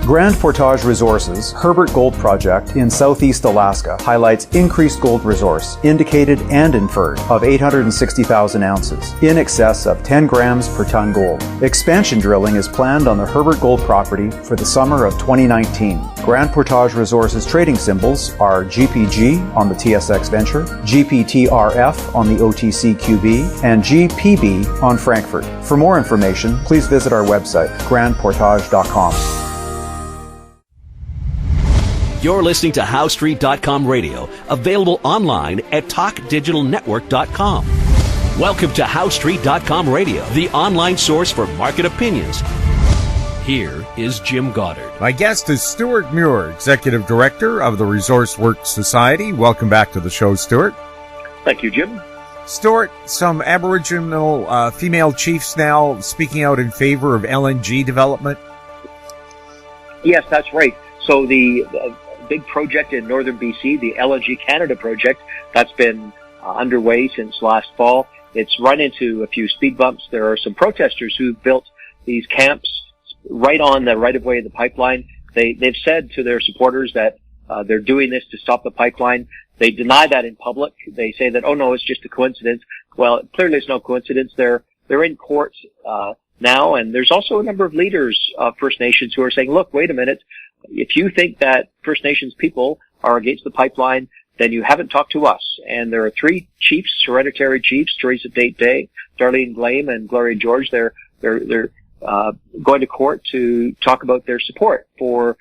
Grand Portage Resources' Herbert Gold Project in southeast Alaska highlights increased gold resource, indicated and inferred, of 860,000 ounces, in excess of 10 grams per ton gold. Expansion drilling is planned on the Herbert Gold property for the summer of 2019. Grand Portage Resources trading symbols are GPG on the TSX Venture, GPTRF on the OTCQB, and GPB on Frankfurt. For more information, please visit our website, grandportage.com. You're listening to HowStreet.com radio, available online at TalkDigitalNetwork.com. Welcome to HowStreet.com radio, the online source for market opinions. Here is Jim Goddard. My guest is Stewart Muir, Executive Director of the Resource Works Society. Welcome back to the show, Stewart. Thank you, Jim. Stewart, some Aboriginal female chiefs now speaking out in favor of LNG development. Yes, that's right. So the big project in northern BC, the LNG Canada project, that's been underway since last fall. It's run into a few speed bumps. There are some protesters who built these camps right on the right-of-way of the pipeline. They've said to their supporters that they're doing this to stop the pipeline. They deny that in public. They say that, oh no, it's just a coincidence. Well, clearly it's no coincidence. They're in court now, and there's also a number of leaders of First Nations who are saying, look, wait a minute. If you think that First Nations people are against the pipeline, then you haven't talked to us. And there are three chiefs, hereditary chiefs, Teresa Day, Darlene Glame, and Gloria George. They're going to court to talk about their support for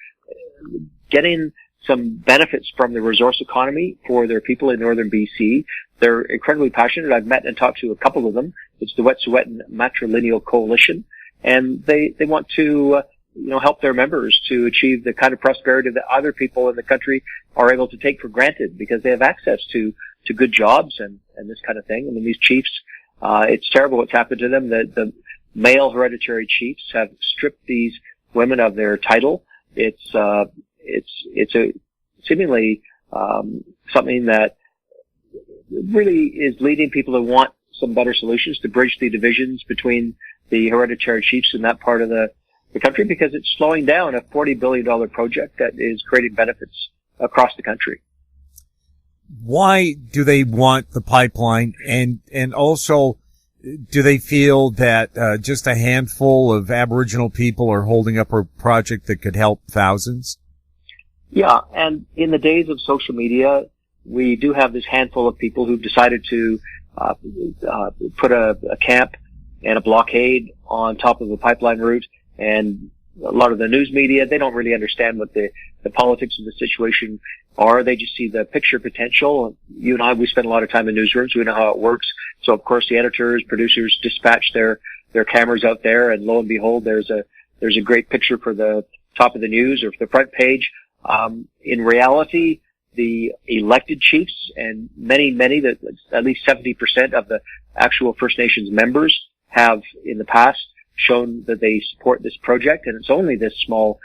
getting some benefits from the resource economy for their people in northern BC. They're incredibly passionate. I've met and talked to a couple of them. It's the Wet'suwet'en Matrilineal Coalition, and they want to help their members to achieve the kind of prosperity that other people in the country are able to take for granted because they have access to good jobs and this kind of thing. I mean, these chiefs, it's terrible what's happened to them. The male hereditary chiefs have stripped these women of their title. It's a seemingly, something that really is leading people to want some better solutions to bridge the divisions between the hereditary chiefs in that part of the country, because it's slowing down a $40 billion project that is creating benefits across the country. Why do they want the pipeline? And also, do they feel that just a handful of Aboriginal people are holding up a project that could help thousands? Yeah, and in the days of social media, we do have this handful of people who've decided to put a camp and a blockade on top of the pipeline route. And a lot of the news media, they don't really understand what the politics of the situation are. They just see the picture potential. You and I, we spend a lot of time in newsrooms. We know how it works. So of course the editors, producers dispatch their cameras out there, and lo and behold, there's a great picture for the top of the news or for the front page. In reality, the elected chiefs and many, at least 70% of the actual First Nations members have in the past shown that they support this project, and it's only this small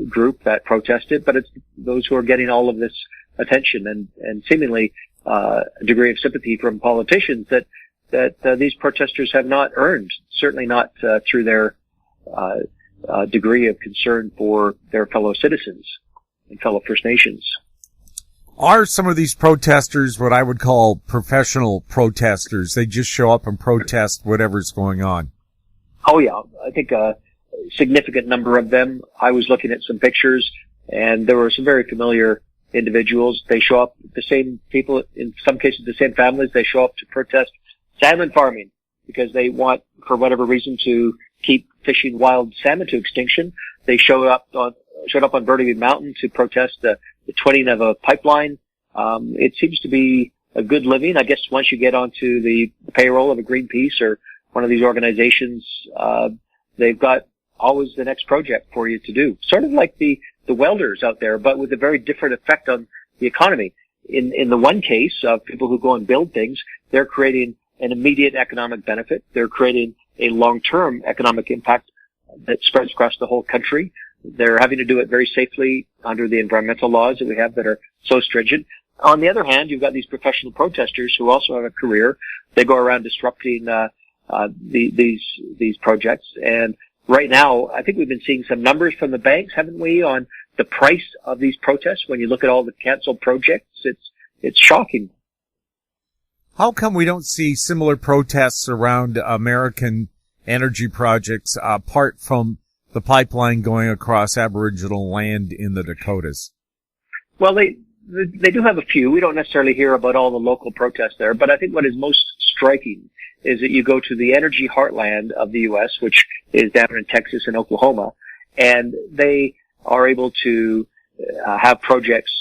group that protested, but it's those who are getting all of this attention and seemingly a degree of sympathy from politicians that these protesters have not earned, certainly not through their degree of concern for their fellow citizens and fellow First Nations. Are some of these protesters what I would call professional protesters? They just show up and protest whatever's going on. Oh yeah, I think a significant number of them. I was looking at some pictures, and there were some very familiar individuals. They show up, the same people, in some cases the same families, they show up to protest salmon farming because they want, for whatever reason, to keep fishing wild salmon to extinction. They showed up on Burnaby Mountain to protest the twinning of a pipeline. It seems to be a good living. I guess once you get onto the payroll of a Greenpeace or one of these organizations, they've got always the next project for you to do. Sort of like the welders out there, but with a very different effect on the economy. In the one case of people who go and build things, they're creating an immediate economic benefit. They're creating a long-term economic impact that spreads across the whole country. They're having to do it very safely under the environmental laws that we have that are so stringent. On the other hand, you've got these professional protesters who also have a career. They go around disrupting these projects, and right now, I think we've been seeing some numbers from the banks, haven't we, on the price of these protests? When you look at all the canceled projects, it's shocking. How come we don't see similar protests around American energy projects apart from the pipeline going across Aboriginal land in the Dakotas? Well, they do have a few. We don't necessarily hear about all the local protests there, but I think what is most striking is that you go to the energy heartland of the U.S., which is down in Texas and Oklahoma, and they are able to have projects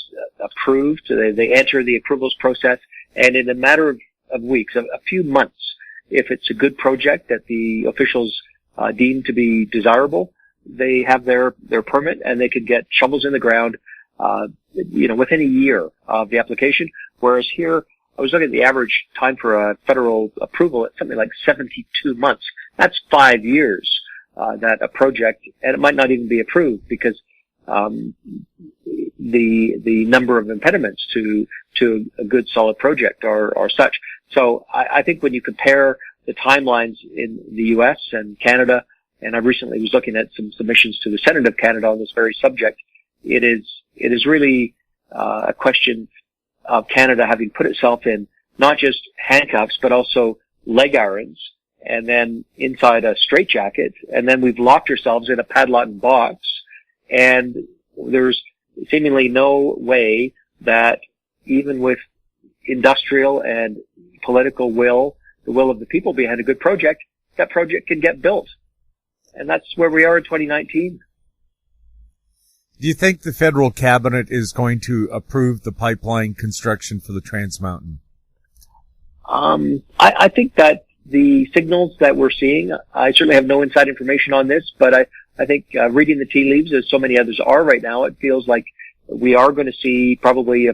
approved. They enter the approvals process, and in a matter of weeks, a few months, if it's a good project that the officials deem to be desirable, they have their permit and they can get shovels in the ground, within a year of the application. Whereas here, I was looking at the average time for a federal approval at something like 72 months. That's 5 years that a project, and it might not even be approved because the number of impediments to a good solid project are such. So I think when you compare the timelines in the U.S. and Canada, and I recently was looking at some submissions to the Senate of Canada on this very subject, it is really a question of Canada having put itself in not just handcuffs, but also leg irons, and then inside a straitjacket, and then we've locked ourselves in a padlocked box, and there's seemingly no way that even with industrial and political will, the will of the people behind a good project, that project can get built. And that's where we are in 2019. Do you think the federal cabinet is going to approve the pipeline construction for the Trans Mountain? I think that the signals that we're seeing, I certainly have no inside information on this, but I think reading the tea leaves, as so many others are right now, it feels like we are going to see probably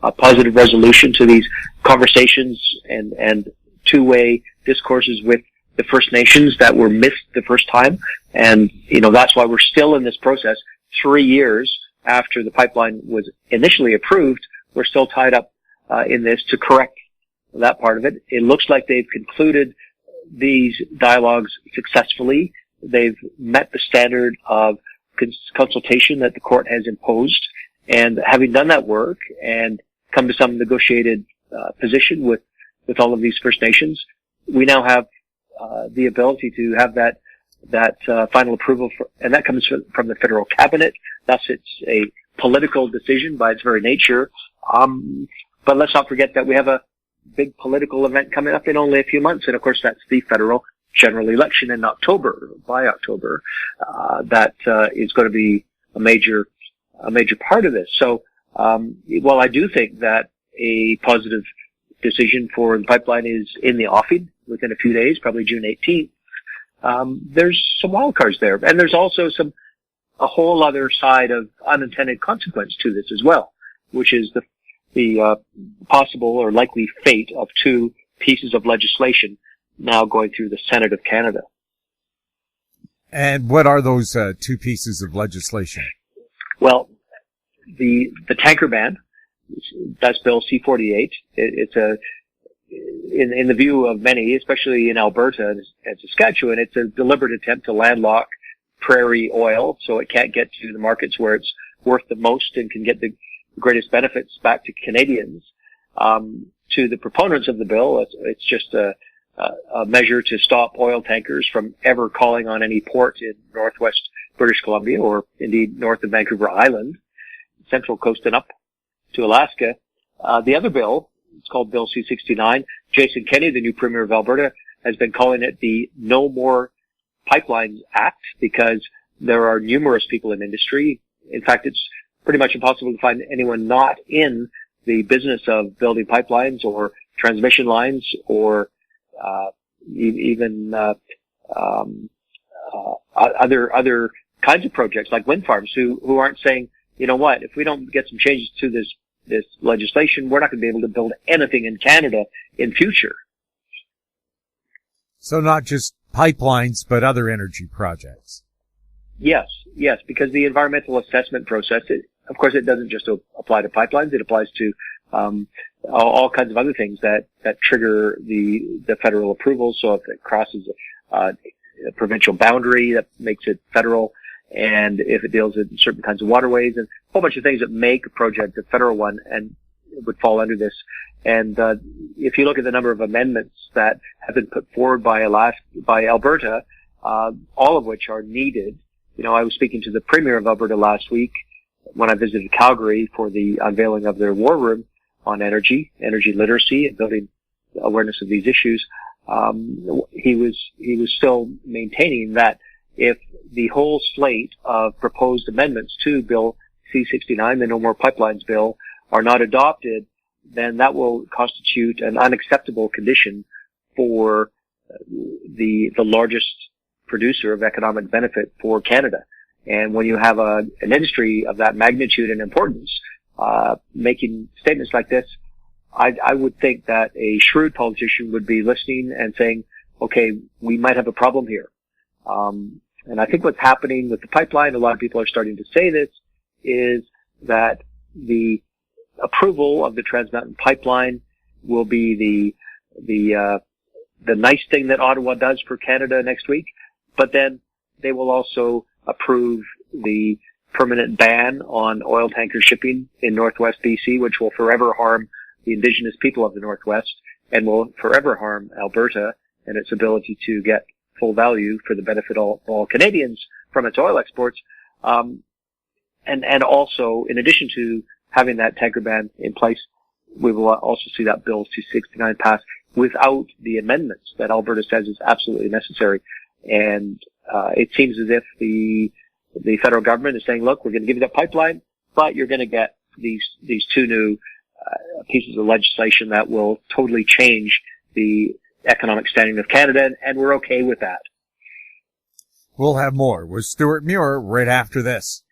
a positive resolution to these conversations and two-way discourses with the First Nations that were missed the first time. And, that's why we're still in this process. 3 years after the pipeline was initially approved, we're still tied up in this to correct that part of it. It looks like they've concluded these dialogues successfully. They've met the standard of consultation that the court has imposed. And having done that work and come to some negotiated position with all of these First Nations, we now have the ability to have that final approval, and that comes from the federal cabinet. Thus, it's a political decision by its very nature. But let's not forget that we have a big political event coming up in only a few months, and of course, that's the federal general election in October. By October, that is going to be a major part of this. So, while I do think that a positive decision for the pipeline is in the offing within a few days, probably June 18th. There's some wild cards there, and there's also a whole other side of unintended consequence to this as well, which is the possible or likely fate of two pieces of legislation now going through the Senate of Canada. And what are those two pieces of legislation? Well, the tanker ban, that's Bill C48. It's in the view of many, especially in Alberta and Saskatchewan, it's a deliberate attempt to landlock prairie oil so it can't get to the markets where it's worth the most and can get the greatest benefits back to Canadians. To the proponents of the bill, it's just a measure to stop oil tankers from ever calling on any port in northwest British Columbia or indeed north of Vancouver Island, Central Coast and up to Alaska. The other bill, it's called Bill C69. Jason Kenney, the new Premier of Alberta, has been calling it the No More Pipelines Act because there are numerous people in industry. In fact, it's pretty much impossible to find anyone not in the business of building pipelines or transmission lines or even other kinds of projects like wind farms who aren't saying, you know what, if we don't get some changes to this legislation, we're not going to be able to build anything in Canada in future. So not just pipelines, but other energy projects. Yes, because the environmental assessment process, of course, it doesn't just apply to pipelines. It applies to all kinds of other things that trigger the federal approval. So if it crosses provincial boundary that makes it federal, and if it deals in certain kinds of waterways, and a whole bunch of things that make a project a federal one and it would fall under this. And if you look at the number of amendments that have been put forward by Alberta, all of which are needed. I was speaking to the Premier of Alberta last week when I visited Calgary for the unveiling of their war room on energy literacy, and building awareness of these issues. He was still maintaining that if the whole slate of proposed amendments to Bill C69, the No More Pipelines bill, are not adopted, then that will constitute an unacceptable condition for the largest producer of economic benefit for Canada. And when you have an industry of that magnitude and importance, making statements like this, I would think that a shrewd politician would be listening and saying, okay, we might have a problem here. And I think what's happening with the pipeline, a lot of people are starting to say this, is that the approval of the Trans Mountain Pipeline will be the nice thing that Ottawa does for Canada next week, but then they will also approve the permanent ban on oil tanker shipping in Northwest BC, which will forever harm the Indigenous people of the Northwest and will forever harm Alberta and its ability to get full value for the benefit of all Canadians from its oil exports. And also, in addition to having that tanker ban in place, we will also see that Bill C69 pass without the amendments that Alberta says is absolutely necessary. And it seems as if the federal government is saying, look, we're going to give you that pipeline, but you're going to get these two new pieces of legislation that will totally change the economic standing of Canada, and we're okay with that. We'll have more with Stewart Muir right after this.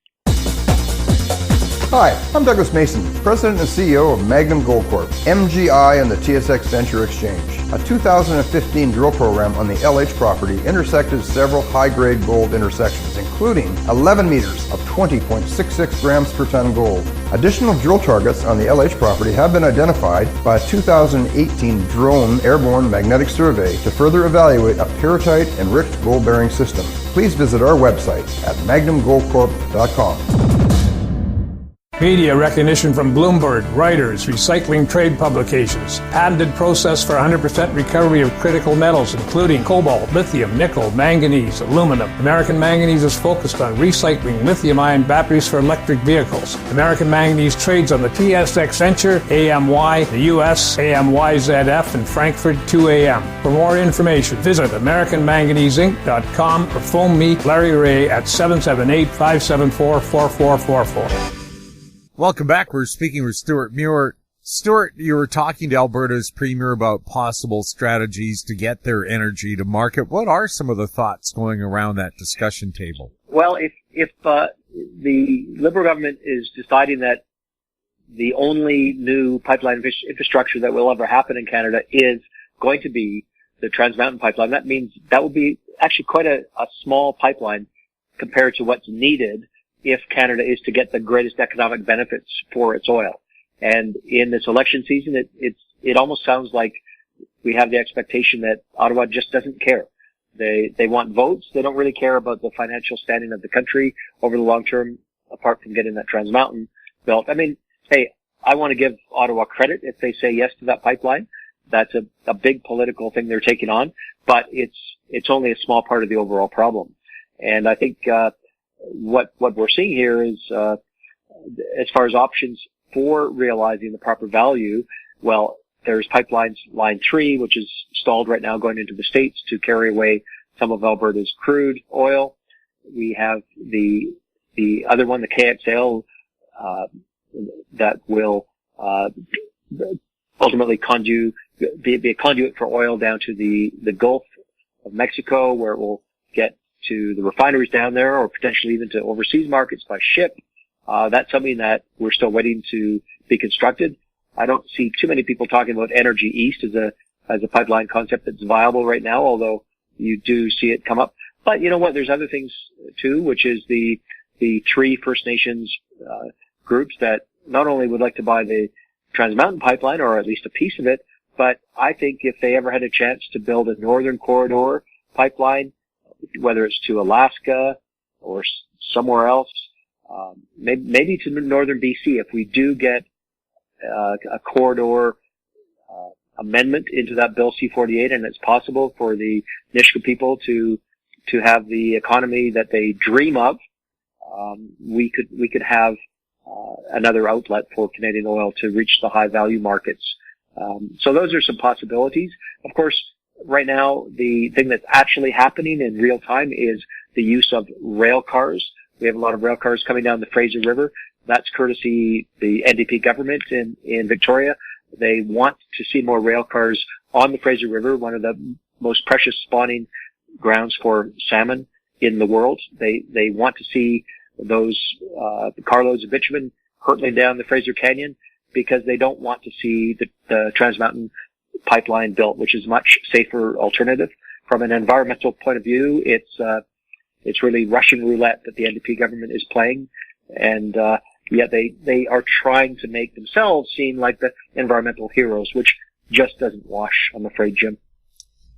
Hi, I'm Douglas Mason, President and CEO of Magnum Gold Corp, MGI and the TSX Venture Exchange. A 2015 drill program on the LH property intersected several high-grade gold intersections, including 11 meters of 20.66 grams per ton gold. Additional drill targets on the LH property have been identified by a 2018 drone airborne magnetic survey to further evaluate a pyrrhotite-enriched gold-bearing system. Please visit our website at magnumgoldcorp.com. Media recognition from Bloomberg, Reuters, recycling trade publications, patented process for 100% recovery of critical metals, including cobalt, lithium, nickel, manganese, aluminum. American Manganese is focused on recycling lithium-ion batteries for electric vehicles. American Manganese trades on the TSX Venture, AMY, the US, AMYZF, and Frankfurt 2AM. For more information, visit AmericanManganeseInc.com or phone me, Larry Ray, at 778-574-4444. Welcome back. We're speaking with Stewart Muir. Stewart, you were talking to Alberta's Premier about possible strategies to get their energy to market. What are some of the thoughts going around that discussion table? Well, if the Liberal government is deciding that the only new pipeline infrastructure that will ever happen in Canada is going to be the Trans Mountain Pipeline, that means that will be actually quite a small pipeline compared to what's needed if Canada is to get the greatest economic benefits for its oil. And in this election season, it almost sounds like we have the expectation that Ottawa just doesn't care. They want votes. They don't really care about the financial standing of the country over the long term, apart from getting that Trans Mountain built. I mean, hey, I want to give Ottawa credit if they say yes to that pipeline. That's a big political thing they're taking on, but it's only a small part of the overall problem. And I think, what we're seeing here is, as far as options for realizing the proper value, well, there's pipelines line 3, which is stalled right now going into the States to carry away some of Alberta's crude oil. We have the other one, the KXL, that will, ultimately be a conduit for oil down to the Gulf of Mexico, where it will get to the refineries down there, or potentially even to overseas markets by ship. That's something that we're still waiting to be constructed. I don't see too many people talking about Energy East as a pipeline concept that's viable right now, although you do see it come up. But you know what? There's other things too, which is the 3 First Nations groups that not only would like to buy the Trans Mountain Pipeline, or at least a piece of it, but I think if they ever had a chance to build a Northern Corridor pipeline whether it's to Alaska or somewhere else, maybe to northern BC, if we do get a corridor amendment into that Bill C48, and it's possible for the Nisga'a people to have the economy that they dream of, we could have another outlet for Canadian oil to reach the high value markets. So those are some possibilities. Of course, right now, the thing that's actually happening in real time is the use of rail cars. We have a lot of rail cars coming down the Fraser River. That's courtesy the NDP government in Victoria. They want to see more rail cars on the Fraser River, one of the most precious spawning grounds for salmon in the world. They want to see those carloads of bitumen hurtling down the Fraser Canyon because they don't want to see the Trans Mountain pipeline built, which is a much safer alternative. From an environmental point of view, it's really Russian roulette that the NDP government is playing, and yet they are trying to make themselves seem like the environmental heroes, which just doesn't wash, I'm afraid, Jim.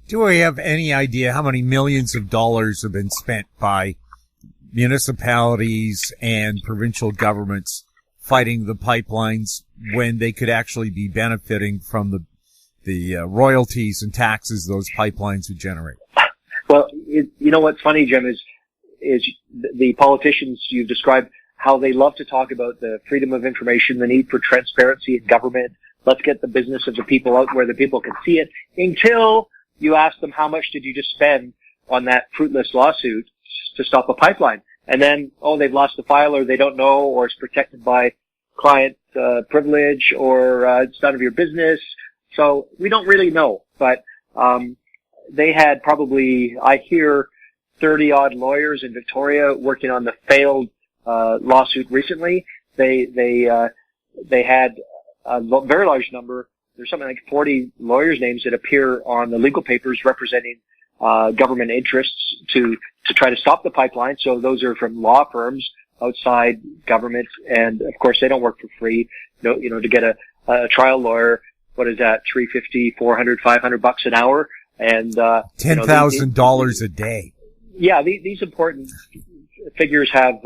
Do we have any idea how many millions of dollars have been spent by municipalities and provincial governments fighting the pipelines when they could actually be benefiting from the royalties and taxes those pipelines would generate? Well, you know what's funny, Jim, is the politicians you've described, how they love to talk about the freedom of information, the need for transparency in government. Let's get the business of the people out where the people can see it, until you ask them how much did you just spend on that fruitless lawsuit to stop a pipeline. And then, they've lost the file, or they don't know, or it's protected by client privilege, or it's none of your business. So we don't really know. But they had probably, I hear, 30-odd lawyers in Victoria working on the failed lawsuit recently. They had a very large number. There's something like 40 lawyers' names that appear on the legal papers representing government interests to try to stop the pipeline. So those are from law firms outside government, and of course they don't work for free. You know, to get a trial lawyer, what is that? $350, $400, $500 an hour, and $10,000 a day. Yeah, these important figures have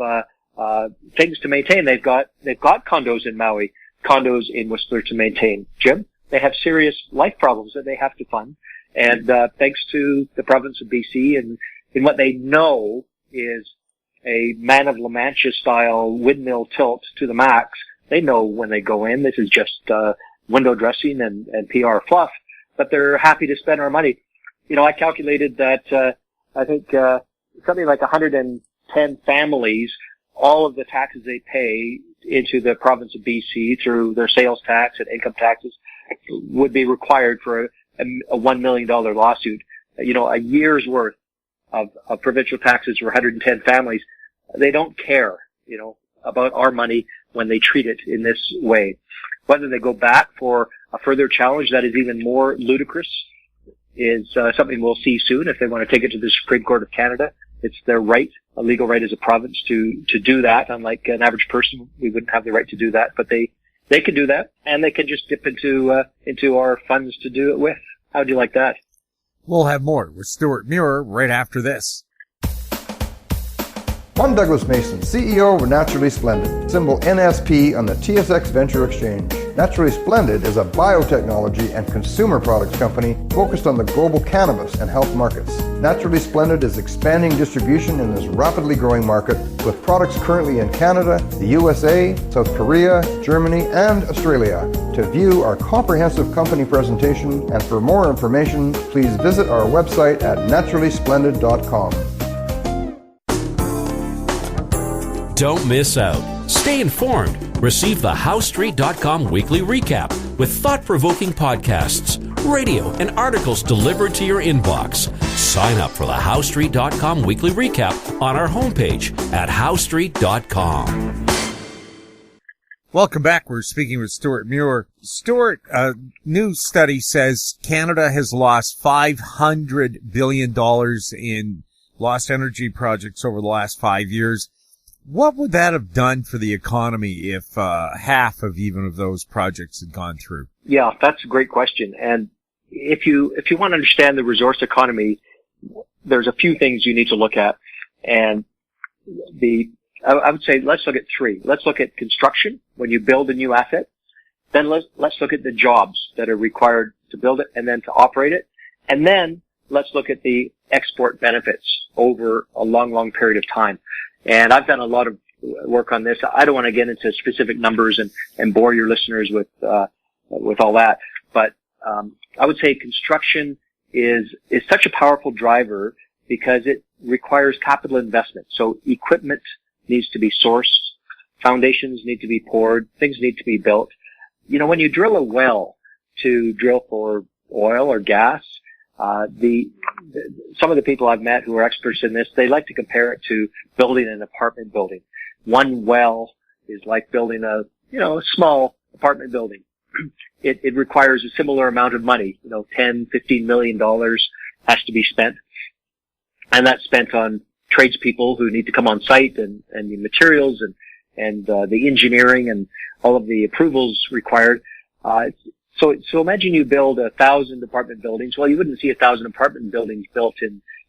things to maintain. They've got condos in Maui, condos in Whistler to maintain. Jim, they have serious life problems that they have to fund. And thanks to the province of BC and in what they know is a Man of La Mancha style windmill tilt to the max, they know when they go in, this is just window dressing and PR fluff, but they're happy to spend our money. You know, I calculated that I think something like 110 families, all of the taxes they pay into the province of BC through their sales tax and income taxes would be required for a $1 million lawsuit. You know, a year's worth of provincial taxes for 110 families. They don't care, you know, about our money when they treat it in this way. Whether they go back for a further challenge that is even more ludicrous is something we'll see soon if they want to take it to the Supreme Court of Canada. It's their right, a legal right as a province to do that. Unlike an average person, we wouldn't have the right to do that, but they can do that, and they can just dip into our funds to do it with. How'd you like that? We'll have more with Stewart Muir right after this. I'm Douglas Mason, CEO of Naturally Splendid, symbol NSP on the TSX Venture Exchange. Naturally Splendid is a biotechnology and consumer products company focused on the global cannabis and health markets. Naturally Splendid is expanding distribution in this rapidly growing market with products currently in Canada, the USA, South Korea, Germany, and Australia. To view our comprehensive company presentation and for more information, please visit our website at naturallysplendid.com. Don't miss out. Stay informed. Receive the HowStreet.com weekly recap with thought-provoking podcasts, radio, and articles delivered to your inbox. Sign up for the HowStreet.com weekly recap on our homepage at HowStreet.com. Welcome back. We're speaking with Stewart Muir. Stewart, a new study says Canada has lost $500 billion in lost energy projects over the last 5 years. What would that have done for the economy if half of even of those projects had gone through? Yeah, that's a great question. And if you want to understand the resource economy, there's a few things you need to look at, and I would say let's look at three. Let's look at construction when you build a new asset. Then let's look at the jobs that are required to build it and then to operate it. And then let's look at the export benefits over a long, long period of time. And I've done a lot of work on this. I don't want to get into specific numbers and bore your listeners with all that. But, I would say construction is such a powerful driver because it requires capital investment. So equipment needs to be sourced, foundations need to be poured, things need to be built. You know, when you drill a well to drill for oil or gas, some of the people I've met who are experts in this, they like to compare it to building an apartment building. One well is like building a small apartment building. It requires a similar amount of money, $10, $15 million has to be spent. And that's spent on tradespeople who need to come on site and the materials and the engineering and all of the approvals required. So imagine you build 1,000 apartment buildings. Well, you wouldn't see 1,000 apartment buildings built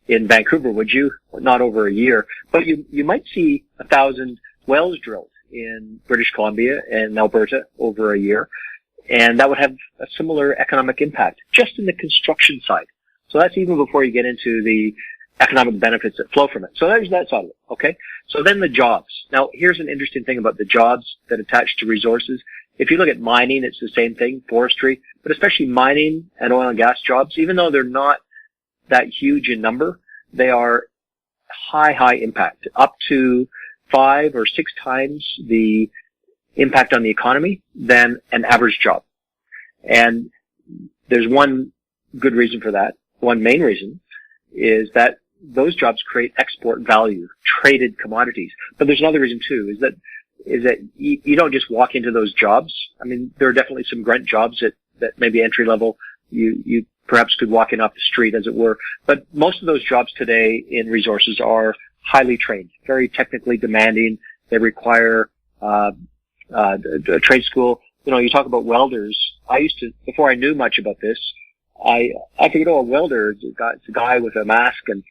in Vancouver, would you? Not over a year. But you might see 1,000 wells drilled in British Columbia and Alberta over a year. And that would have a similar economic impact just in the construction side. So that's even before you get into the economic benefits that flow from it. So there's that side of it. Okay. So then the jobs. Now here's an interesting thing about the jobs that attach to resources. If you look at mining, it's the same thing, forestry, but especially mining and oil and gas jobs, even though they're not that huge in number, they are high impact, up to 5 or 6 times the impact on the economy than an average job. And there's one good reason for that. One main reason is that those jobs create export value, traded commodities. But there's another reason too, is that you don't just walk into those jobs. I mean, there are definitely some grunt jobs that maybe entry level you perhaps could walk in off the street, as it were. But most of those jobs today in resources are highly trained, very technically demanding. They require a trade school. You talk about welders. I used to, before I knew much about this, I figured, a welder is a guy with a mask, and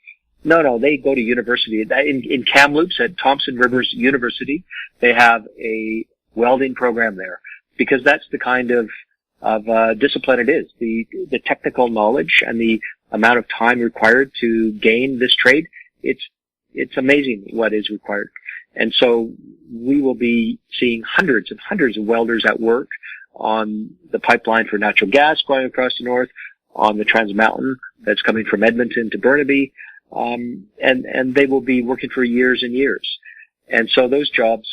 no, they go to university. In Kamloops at Thompson Rivers University, they have a welding program there because that's the kind of discipline it is. The technical knowledge and the amount of time required to gain this trade, it's amazing what is required. And so we will be seeing hundreds and hundreds of welders at work on the pipeline for natural gas going across the north, on the Trans Mountain that's coming from Edmonton to Burnaby, and they will be working for years and years. And so those jobs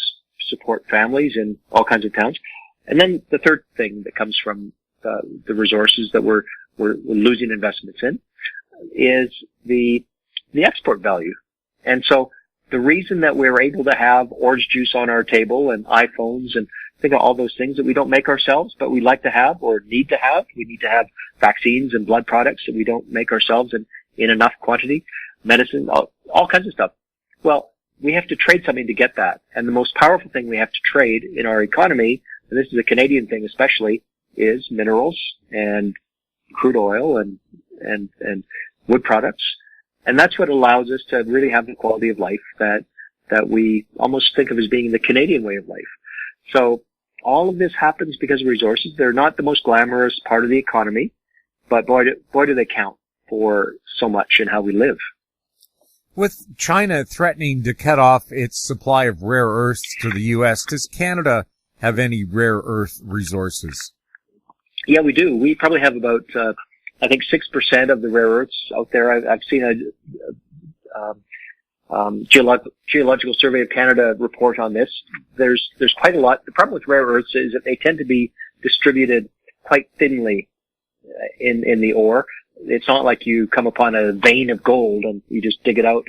support families in all kinds of towns. And then the third thing that comes from the resources that we're losing investments in is the export value. And so the reason that we're able to have orange juice on our table and iPhones and think of all those things that we don't make ourselves, but we like to have or need to have. We need to have vaccines and blood products that we don't make ourselves in enough quantity, medicine, all kinds of stuff. Well, we have to trade something to get that. And the most powerful thing we have to trade in our economy, and this is a Canadian thing especially, is minerals and crude oil and wood products. And that's what allows us to really have the quality of life that we almost think of as being the Canadian way of life. So all of this happens because of resources. They're not the most glamorous part of the economy, but boy do they count for so much in how we live. With China threatening to cut off its supply of rare earths to the U.S., does Canada have any rare earth resources? Yeah, we do. We probably have about, I think 6% of the rare earths out there. I've seen a Geological Survey of Canada report on this. There's quite a lot. The problem with rare earths is that they tend to be distributed quite thinly in the ore. It's not like you come upon a vein of gold and you just dig it out,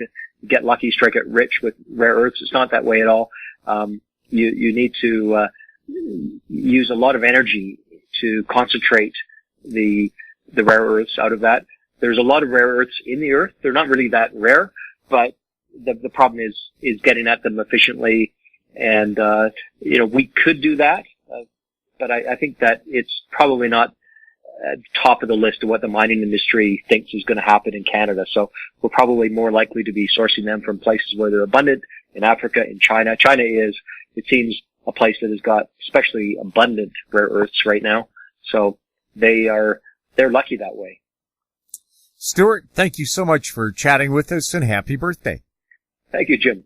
get lucky, strike it rich with rare earths. It's not that way at all. You need to use a lot of energy to concentrate the rare earths out of that. There's a lot of rare earths in the earth. They're not really that rare, but the problem is getting at them efficiently. And, we could do that, but I think that it's probably not top of the list of what the mining industry thinks is going to happen in Canada. So we're probably more likely to be sourcing them from places where they're abundant, in Africa, in China. China is, it seems, a place that has got especially abundant rare earths right now. So they're lucky that way. Stewart, thank you so much for chatting with us, and happy birthday. Thank you, Jim.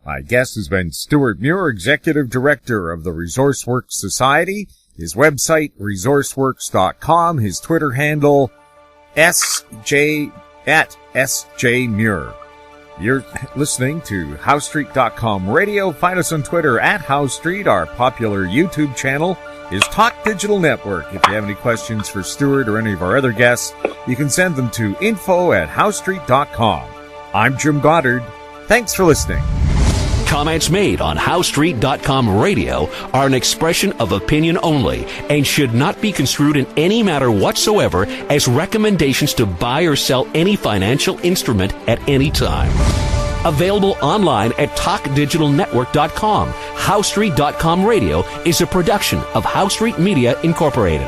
My guest has been Stewart Muir, Executive Director of the ResourceWorks Society. His website, resourceworks.com. His Twitter handle, @SJMuir. You're listening to HowStreet.com radio. Find us on Twitter @HowStreet. Our popular YouTube channel is Talk Digital Network. If you have any questions for Stewart or any of our other guests, you can send them to info@HowStreet.com. I'm Jim Goddard. Thanks for listening. Comments made on HowStreet.com radio are an expression of opinion only and should not be construed in any matter whatsoever as recommendations to buy or sell any financial instrument at any time. Available online at TalkDigitalNetwork.com. HowStreet.com radio is a production of HowStreet Media Incorporated.